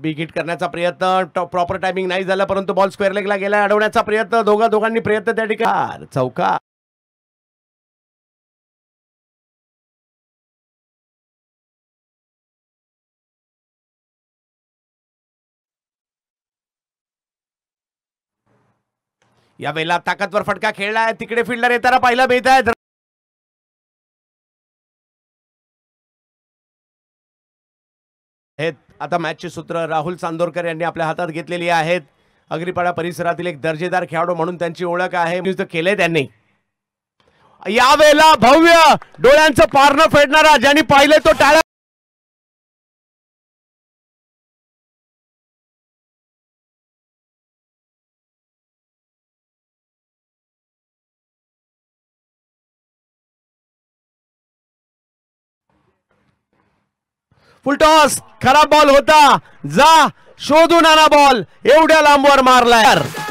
Big hit करण्याचा प्रयत्न, proper timing नाही झाला, परंतु बॉल स्क्वेअर लेगला गेला. अडवण्याचा प्रयत्न, दोघांनी प्रयत्न त्या ठिकाणी. चौका. यावेळेला ताकदवर फटका खेळलाय, तिकडे फिल्डर येताना पाहायला मिळत आहे. आता मॅचचे सूत्र राहुल चांदोरकर यांनी आपल्या हातात घेतलेली आहेत. अग्रीपाडा परिसरातील एक दर्जेदार खेळाडू म्हणून त्यांची ओळख आहे. केले त्यांनी. यावेळेला भव्य डोळ्यांचं पारणं फेडणारा, ज्यांनी पाहिले तो टाळा. फुलटॉस, खराब बॉल होता. जा शोधून आणा बॉल, एवढ्या लांबवर मारलाय.